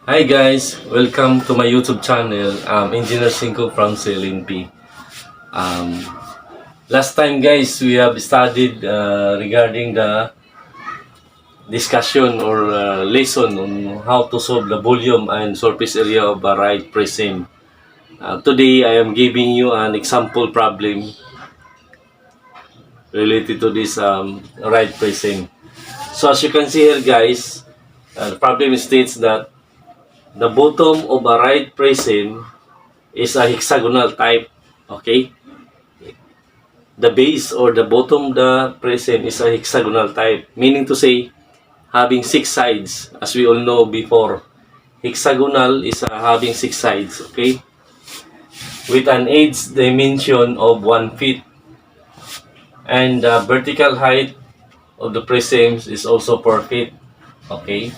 Hi guys, welcome to my YouTube channel. Engineer Cinco from CLNP. Um, Last time guys, we have studied regarding the discussion or lesson on how to solve the volume and surface area of a right prism. Today I am giving you an example problem related to this right prism. So as you can see here guys, the problem states that the bottom of a right prism is a hexagonal type. Okay, the base or the bottom of the prism is a hexagonal type, meaning to say having six sides. As we all know before, hexagonal is having six sides. Okay, with an edge dimension of 1 feet, and the vertical height of the prism is also 4 feet. Okay,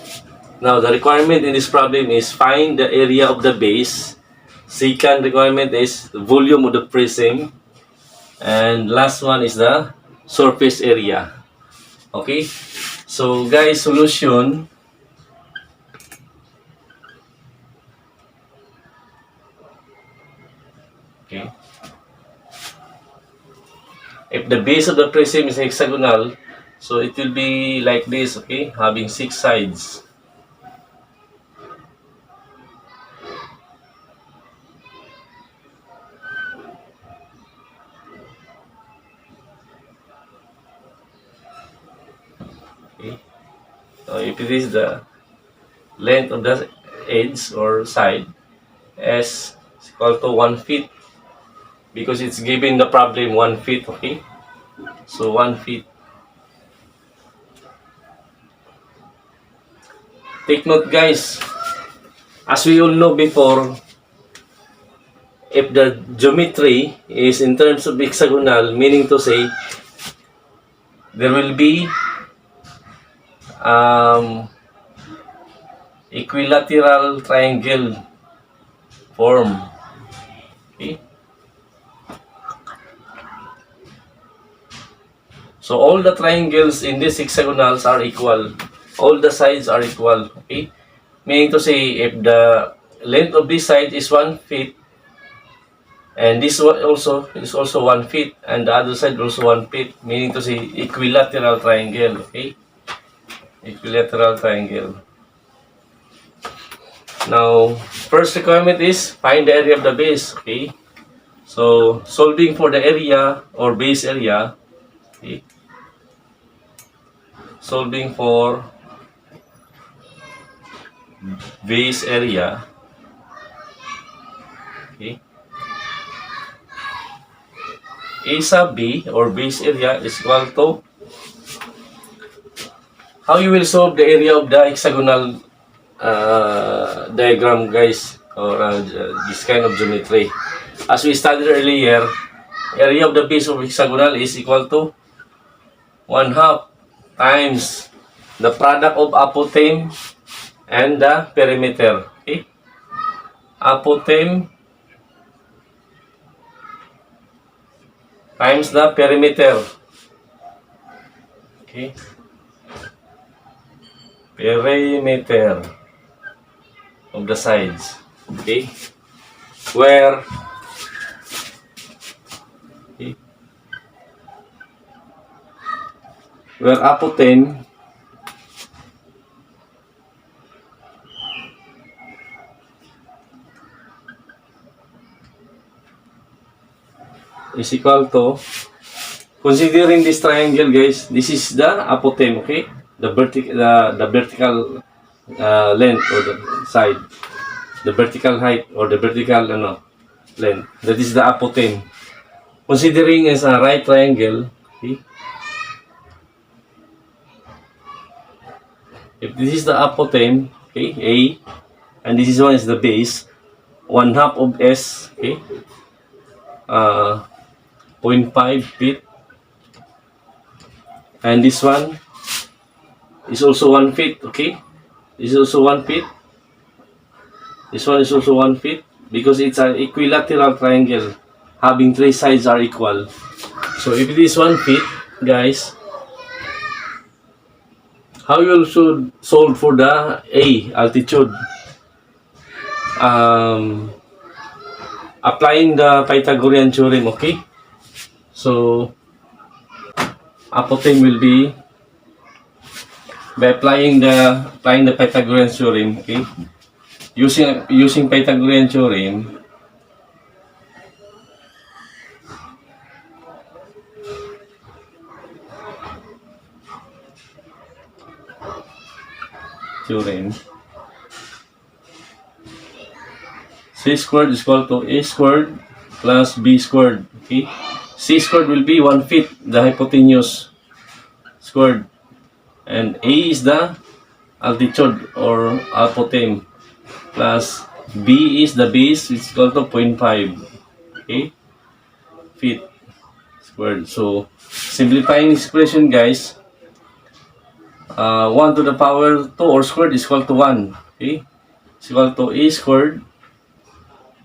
now the requirement in this problem is find the area of the base. Second requirement is the volume of the prism. And last one is the surface area. Okay? So guys, solution. Okay. If the base of the prism is hexagonal, so it will be like this, okay? Having six sides. Okay. So if it is the length of the edge or side, S is equal to 1 feet, because it's given the problem 1 feet, okay? So 1 feet. Take note guys, as we all know before, if the geometry is in terms of hexagonal, meaning to say there will be equilateral triangle form. Okay? So all the triangles in this hexagonals are equal. All the sides are equal. Okay? Meaning to say if the length of this side is 1 feet, and this one also is also 1 feet, and the other side also 1 feet, meaning to say equilateral triangle. Okay? Equilateral triangle. Now, first requirement is find the area of the base. Okay? So, solving for the area or base area. Okay? Solving for base area. Okay? A sub B or base area is equal to, how you will solve the area of the hexagonal diagram guys, or this kind of geometry. As we studied earlier, area of the base of hexagonal is equal to 1/2 times the product of apothem and the perimeter. Okay? Apothem times the perimeter. Okay? Perimeter of the sides. Okay? Where okay, where apothem is equal to, considering this triangle guys, this is the apothem, okay? The vertical length or the side, the vertical height or the vertical length. That is the apothem. Considering as a right triangle, okay? If this is the apothem, okay, A, and this is one is the base, 1/2 of S, okay, 0.5 feet, and this one is also 1 feet, okay, this is also 1 feet, this one is also 1 feet, because it's an equilateral triangle having three sides are equal. So if it is 1 feet guys, how you should solve for the A altitude? applying the Pythagorean theorem, okay? So, apotheme will be by applying the Pythagorean theorem, okay? Using Pythagorean theorem, c squared is equal to a squared plus b squared, okay? C squared will be 1/5 the hypotenuse squared, and a is the altitude or apotheme, plus b is the base, which is equal to 0.5, okay, feet squared. So simplifying this expression, guys, 1 to the power 2 or squared is equal to 1, okay? It's equal to a squared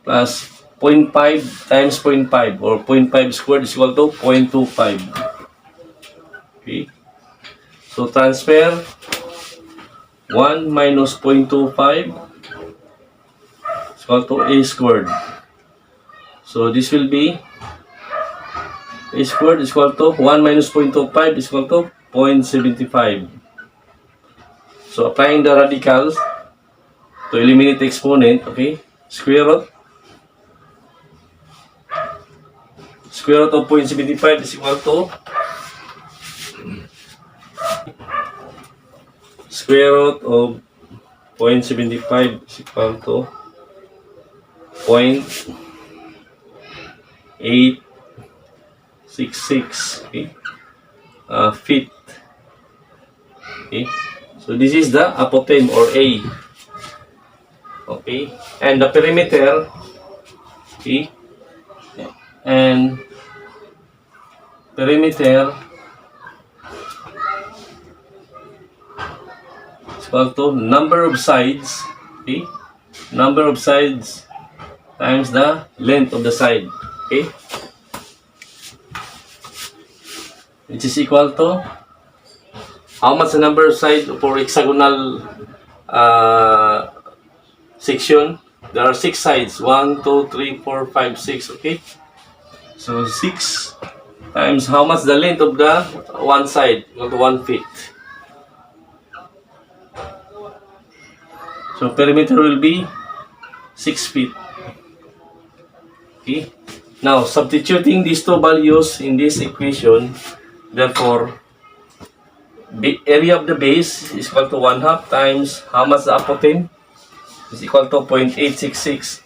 plus 0.5 times 0.5, or 0.5 squared is equal to 0.25, okay? So transfer 1 minus 0.25 is equal to a squared. So this will be a squared is equal to 1 minus 0.25 is equal to 0.75. So applying the radicals to eliminate the exponent, okay, square root of 0.75 is equal to square root of 0.75 is equal to 0.866, okay, feet, okay. So this is the apotheme or A, okay, and the perimeter, okay, and perimeter is equal to number of sides, okay, number of sides times the length of the side, okay, which is equal to how much the number of side for hexagonal section. There are 6 sides, 1, 2, 3, 4, 5, 6, okay. So 6 times how much the length of the one side, equal to 1 feet. So perimeter will be 6 feet. Okay. Now substituting these two values in this equation, therefore the area of the base is equal to 1/2 times how much the apotheme is equal to 0.866.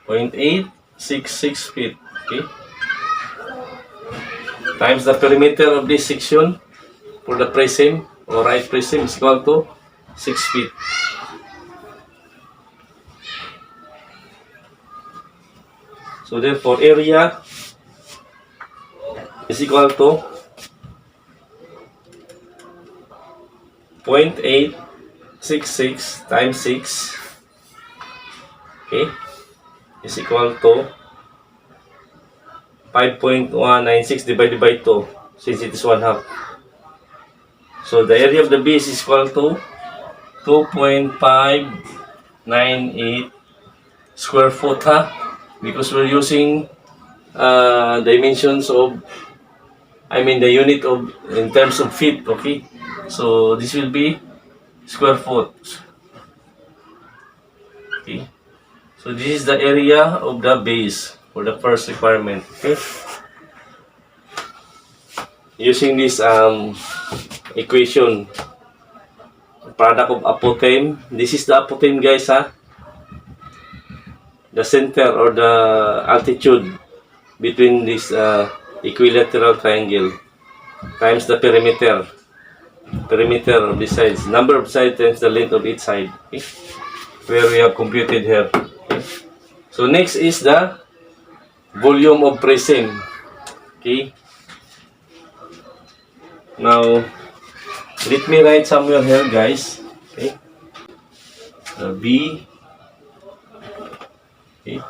0.866 feet, okay, times the perimeter of this section for the prism or right prism is equal to 6 feet. So therefore area is equal to 0.866 times 6, okay, is equal to 5.196 divided by 2, since it is 1/2. So the area of the base is equal to 2.598 square foot, because we're using dimensions of, the unit of in terms of feet, okay. So this will be square foot, okay. So this is the area of the base for the first requirement, okay. Using this equation, product of apotheme, this is the apotheme, guys, the center or the altitude between this equilateral triangle times the perimeter of the sides, number of sides times the length of each side, okay, where we have computed here, okay. So next is the volume of prism, okay. Now let me write somewhere here, guys, okay, the B, okay,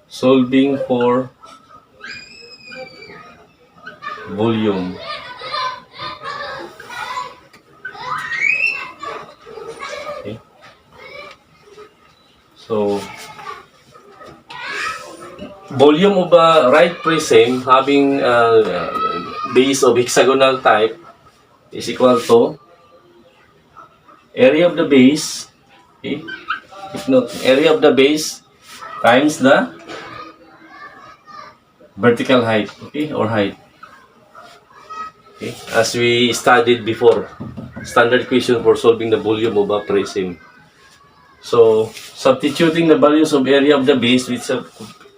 solving for volume, okay. So, volume of a right prism having base of hexagonal type is equal to area of the base, okay? If not, area of the base times the vertical height, okay, or height. Okay, as we studied before, standard equation for solving the volume of a prism. So, substituting the values of area of the base which are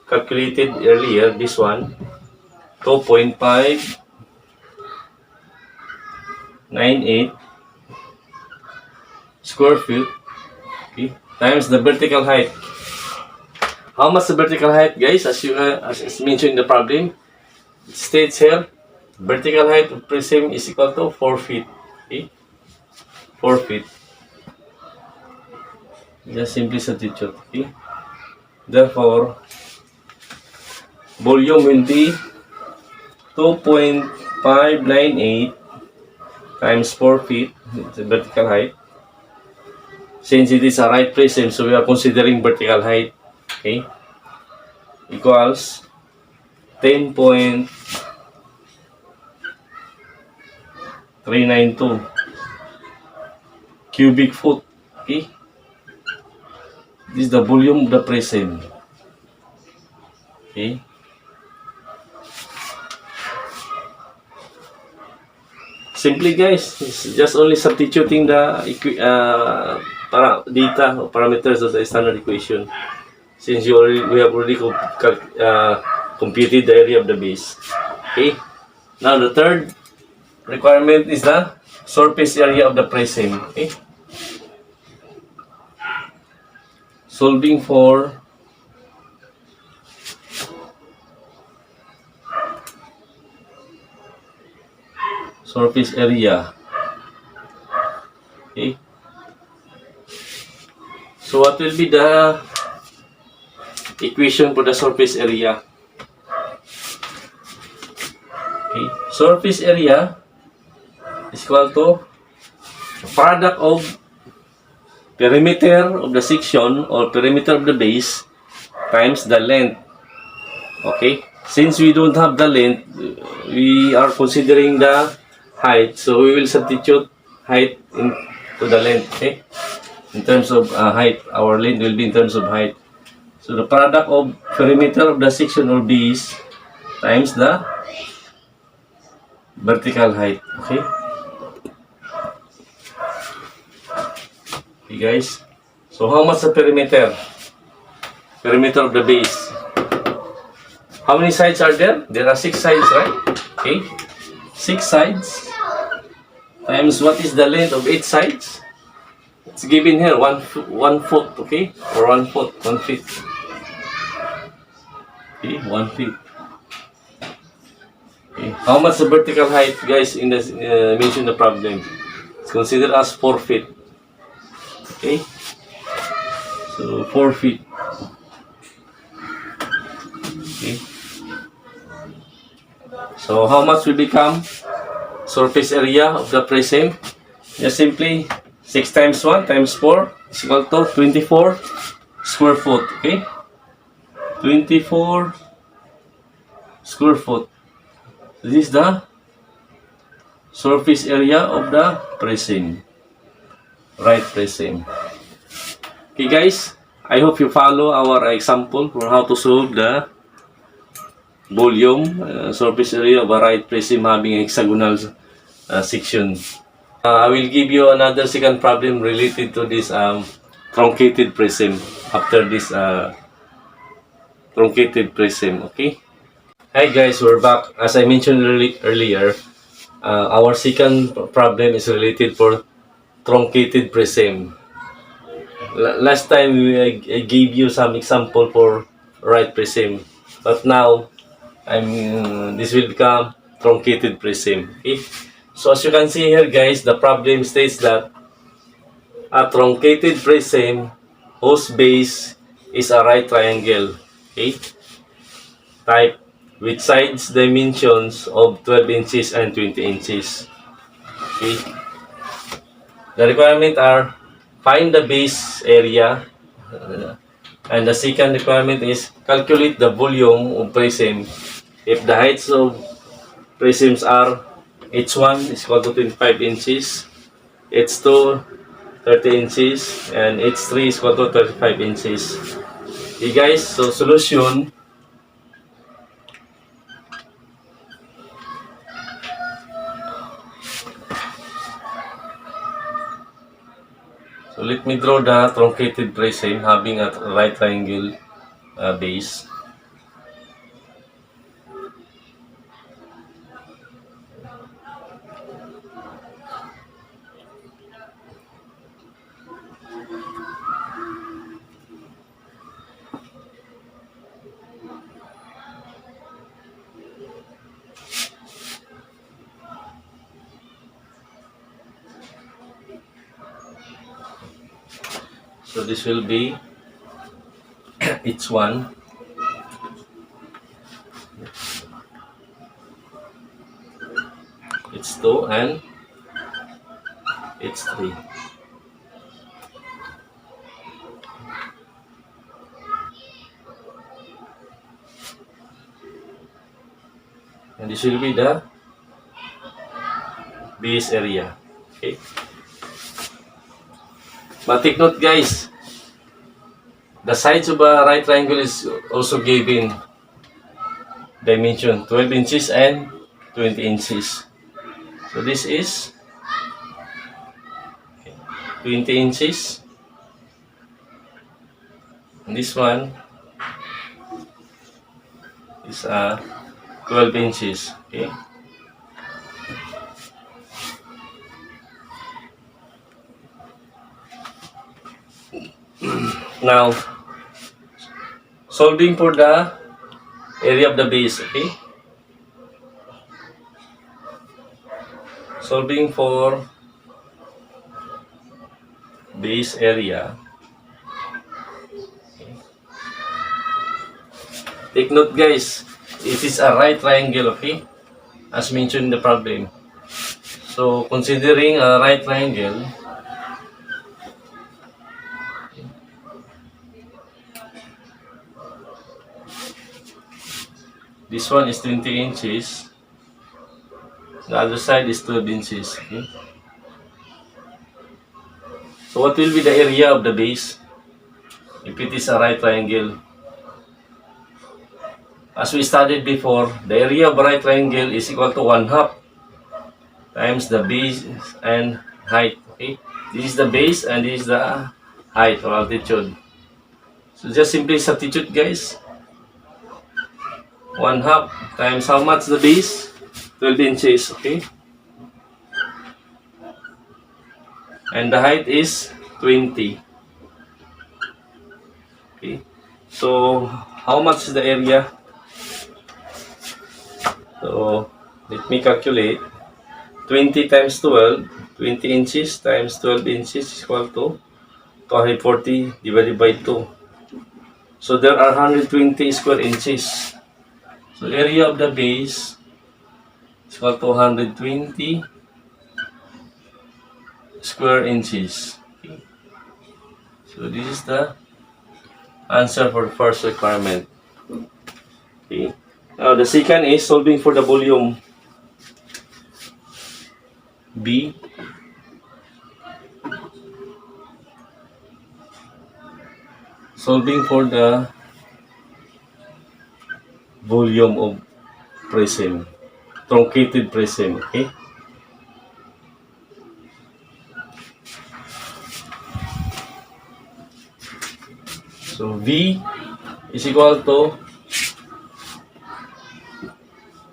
calculated earlier, this one, 2.598 square feet, okay, times the vertical height. How much the vertical height, guys? As mentioned in the problem, it states here, vertical height of prism is equal to 4 feet. Okay, 4 feet. Just simply substitute. Okay. Therefore, volume will be 2.598 times 4 feet, the vertical height. Since it is a right prism, so we are considering vertical height. Okay, equals 10.392 cubic foot. Okay, this is the volume of the prism. Okay, simply, guys, it's just only substituting the data or parameters of the standard equation. Since we have already computed the area of the base. Okay. Now the third requirement is the surface area of the prism. Okay. Solving for surface area. Okay. So what will be the equation for the surface area? Okay. Surface area is equal to product of perimeter of the section or perimeter of the base times the length. Okay. Since we don't have the length, we are considering the height. So we will substitute height into the length. Okay. In terms of height, our length will be in terms of height. So the product of perimeter of the section or base times the vertical height. Okay. Okay, guys. So how much the perimeter? Perimeter of the base. How many sides are there? There are 6 sides, right? Okay. 6 sides times what is the length of 8 sides? It's given here 1 foot, okay? Or 1 foot, 1 feet. Okay, 1 feet. Okay. How much the vertical height, guys, in the mention the problem? It's considered as 4 feet. Okay. So 4 feet. Okay. So how much will become surface area of the prism? Just simply 6 times 1 times 4 is equal to 24 square foot. Okay. 24 square foot. This is the surface area of the prism. Right prism. Okay, guys, I hope you follow our example for how to solve the volume surface area of a right prism having hexagonal section. I will give you another second problem related to this truncated prism after this truncated prism. Okay. Hi guys, we're back. As I mentioned earlier, our second problem is related for truncated prism. Last time I gave you some example for right prism, but now this will become truncated prism. Okay? So as you can see here, guys, the problem states that a truncated prism whose base is a right triangle, okay, type with sides dimensions of 12 inches and 20 inches. Okay. The requirement are find the base area And the second requirement is calculate the volume of prism. If the heights of prisms are H1 is equal to 25 inches, H2 30 inches, and H3 is equal to 35 inches. Okay guys, so solution. So let me draw the truncated prism having a right triangle base. So this will be H1, H2, and H3. And this will be the base area. Okay. But take note guys, the sides of a right triangle is also given dimension 12 inches and 20 inches. So this is 20 inches. And this one is 12 inches. Okay. Now, solving for the area of the base. Okay. Solving for base area. Okay. Take note guys, it is a right triangle, okay? As mentioned in the problem. So considering a right triangle, this one is 20 inches, the other side is 12 inches, okay? So what will be the area of the base if it is a right triangle? As we studied before, the area of a right triangle is equal to 1/2 times the base and height, okay? This is the base and this is the height or altitude. So just simply substitute guys. 1/2 times how much the base? 12 inches, okay? And the height is 20. Okay. So how much is the area? So let me calculate. 20 times 12, 20 inches times 12 inches is equal to 240 divided by 2. So there are 120 square inches. So area of the base is equal to 120 square inches. Okay. So this is the answer for the first requirement. Okay. Now the second is solving for the volume B. Solving for the volume of prism, truncated prism, okay? So V is equal to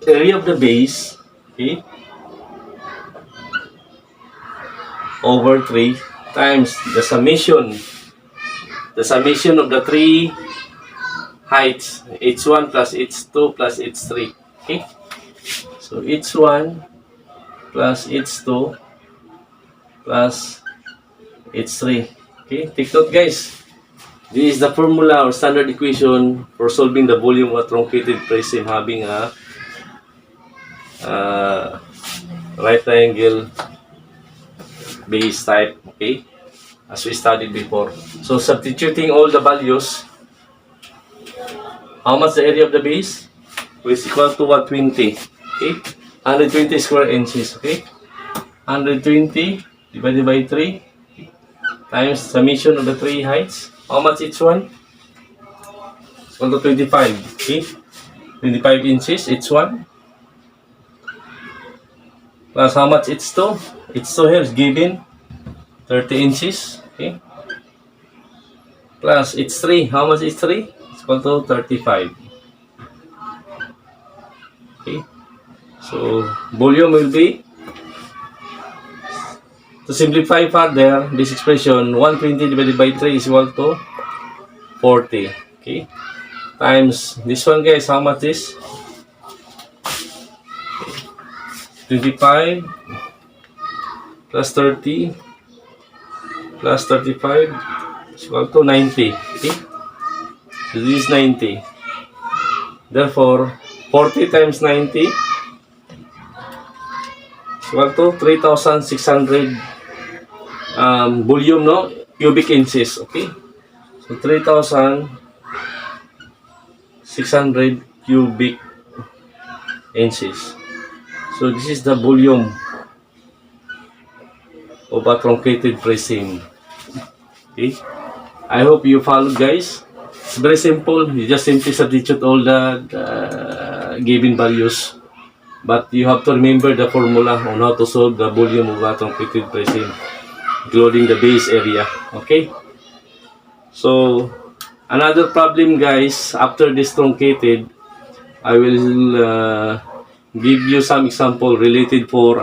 area of the base, okay, over 3 times the summation of the three heights, H1 plus H2 plus H3, okay? So H1 plus H2 plus H3, okay? Take note guys, this is the formula or standard equation for solving the volume of a truncated prism having a right triangle base type, okay, as we studied before. So substituting all the values, How much the area of the base? Is equal to 120. Okay? 120 square inches. Okay? 120 divided by 3 times summation of the three heights. How much each one? It's equal to 25. Okay? 25 inches each one. Plus how much each two? Each two here is given 30 inches. Okay? Plus each three. How much each three? It's equal to 35. Okay? So volume will be, to simplify further this expression, 120 divided by 3 is equal to 40. Okay? Times this one, guys, how much is? 25 plus 30 plus 35 is equal to 90. Okay? So this is 90. Therefore, 40 times 90 is equal to 3,600 volume, no? Cubic inches. Okay? So 3,600 cubic inches. So this is the volume of a truncated prism. Okay? I hope you followed, guys. It's very simple. You just simply substitute all the given values. But you have to remember the formula on how to solve the volume of a truncated prism, including the base area. Okay? So, another problem, guys, after this truncated, I will give you some example related for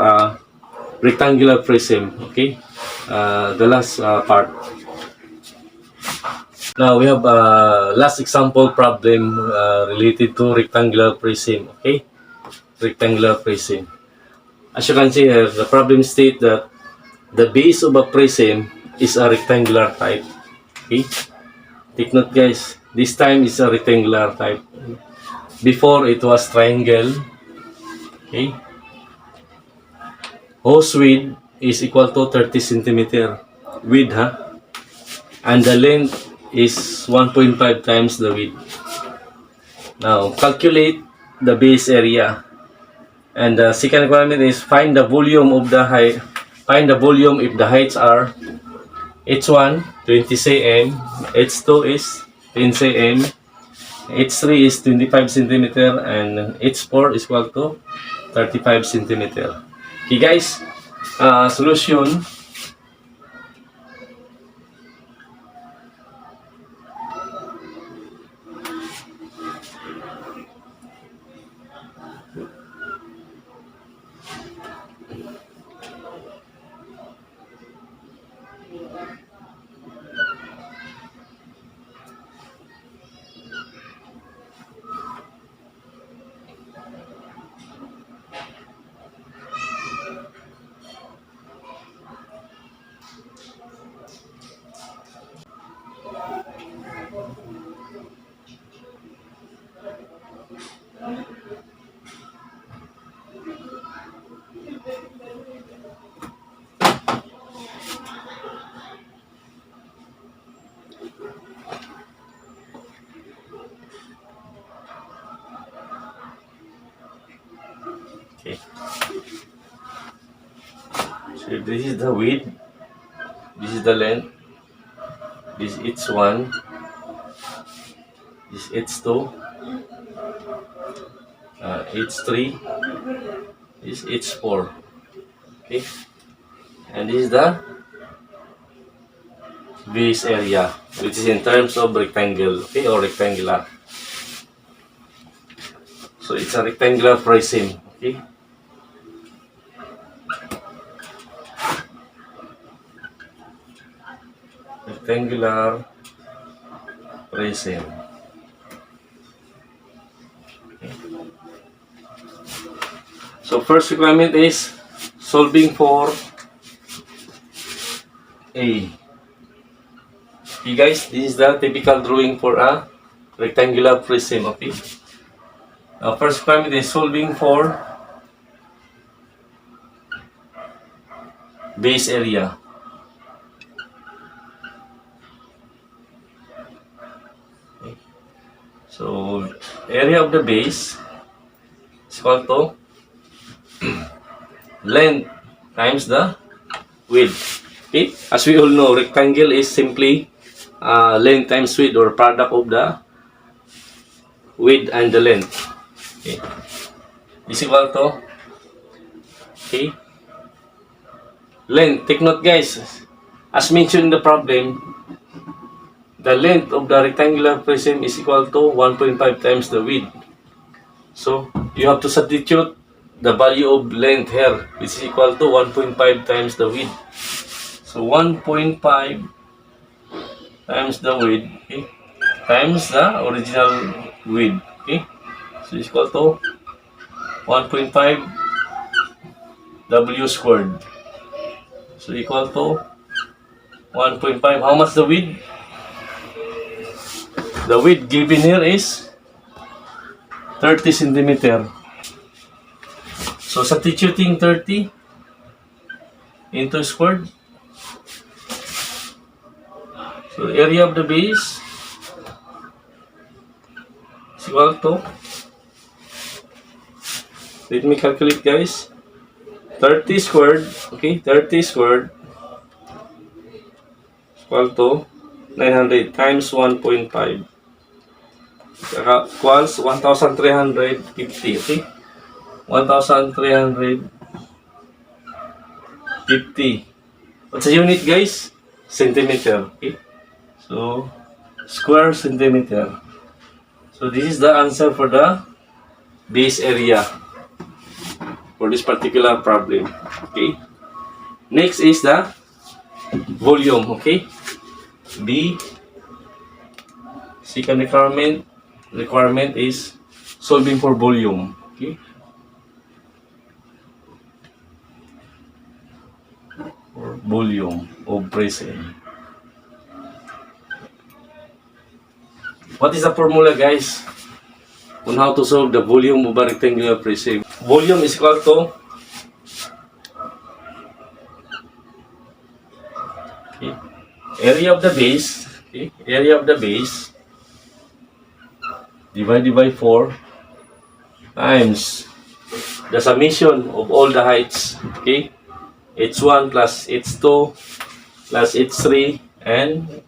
rectangular prism. Okay? The last part. Now we have last example problem related to rectangular prism. Okay, rectangular prism. As you can see here, the problem states that the base of a prism is a rectangular type. Okay, take note, guys. This time is a rectangular type. Before it was triangle. Okay, whose width is equal to 30 centimeter width, and the length is 1.5 times the width. Now, calculate the base area. And the second requirement is find the volume of the height. Find the volume if the heights are h1 20 cm, h2 is 10 cm, h3 is 25 centimeter, and h4 is equal to 35 centimeter. Okay, guys, solution. Okay. So this is the width, this is the length, this is h1, this is h2, h3, this is h4. Okay, and this is the base area, which is in terms of rectangle, okay, or rectangular. So it's a rectangular prism. Okay. Rectangular prism. Okay. So first requirement is solving for A. Okay, guys, this is the typical drawing for a rectangular prism. Okay. Now first requirement is solving for base area. So area of the base is equal to length times the width. Okay, as we all know, rectangle is simply length times width, or product of the width and the length. Okay, is equal to, okay, length. Take note guys, as mentioned in the problem, the length of the rectangular prism is equal to 1.5 times the width. So you have to substitute the value of length here, which is equal to 1.5 times the width. So 1.5 times the width, okay, times the original width. Okay, so it's equal to 1.5 W squared. So equal to 1.5. How much the width? The width given here is 30 centimeter. So substituting 30 into squared. So area of the base is equal to, let me calculate guys, 30 squared, okay, 30 squared equal to 900 times 1.5 equals 1,350, okay, 1,350. What's the unit guys? Centimeter, okay, so square centimeter. So this is the answer for the base area for this particular problem. Okay, next is the volume. Okay, B, second requirement is solving for volume. Okay, for volume of prism. What is the formula guys on how to solve the volume of a rectangular prism? Volume is equal to, okay, area of the base, okay, area of the base divided by 4 times the summation of all the heights, okay, h1 plus h2 plus h3 and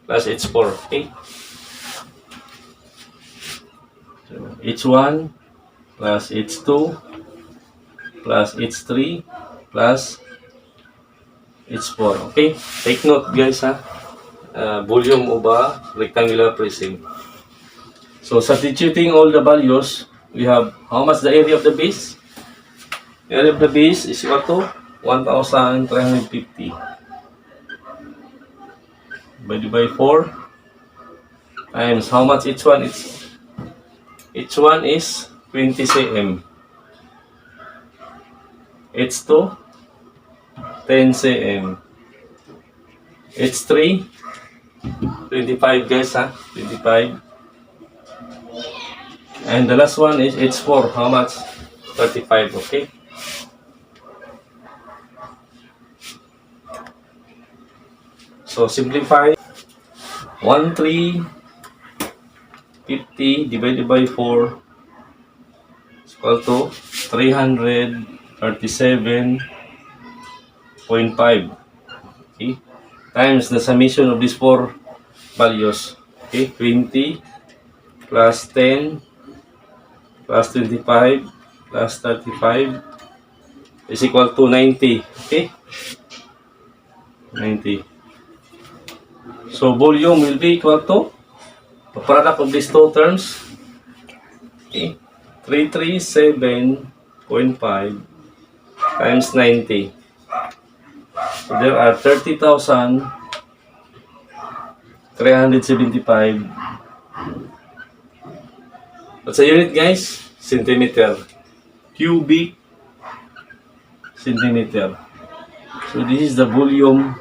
plus h4, okay, so h1 plus h2 plus h3 plus h4. Okay, take note guys ha, volume of a rectangular prism. So substituting all the values, we have how much the area of the base? Area of the base is equal to 1,350 divided by 4 times how much each one is? Each one is 20 cm. H2 10 cm. H3 25 guys ha, 25. And the last one is H4, how much? 35, okay? So simplify, 1,350 divided by 4 is equal to 337.5, okay? Times the summation of these four values, okay? 20 plus 10 plus 25 plus 35 is equal to 90, okay? 90. So volume will be equal to the product of these two terms, okay, 337.5 times 90. So there are 30,375. What's the unit guys? Centimeter. Cubic centimeter. So this is the volume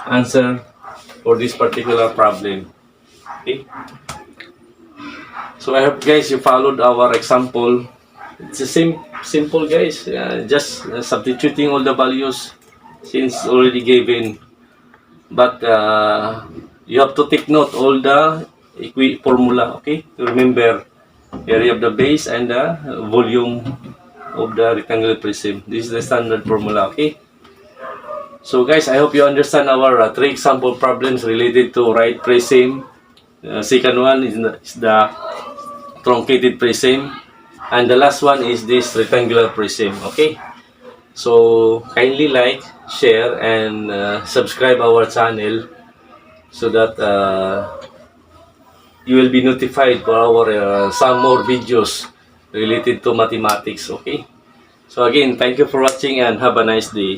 answer for this particular problem. Okay. So I hope guys you followed our example. It's the same simple guys. Just substituting all the values since already given. But you have to take note all the formula, okay? Remember, area of the base and the volume of the rectangular prism. This is the standard formula, okay? So guys, I hope you understand our 3 example problems related to right prism. Second one is the truncated prism. And the last one is this rectangular prism, okay? So kindly like, share, and subscribe our channel so that you will be notified for our some more videos related to mathematics, okay? So again, thank you for watching and have a nice day.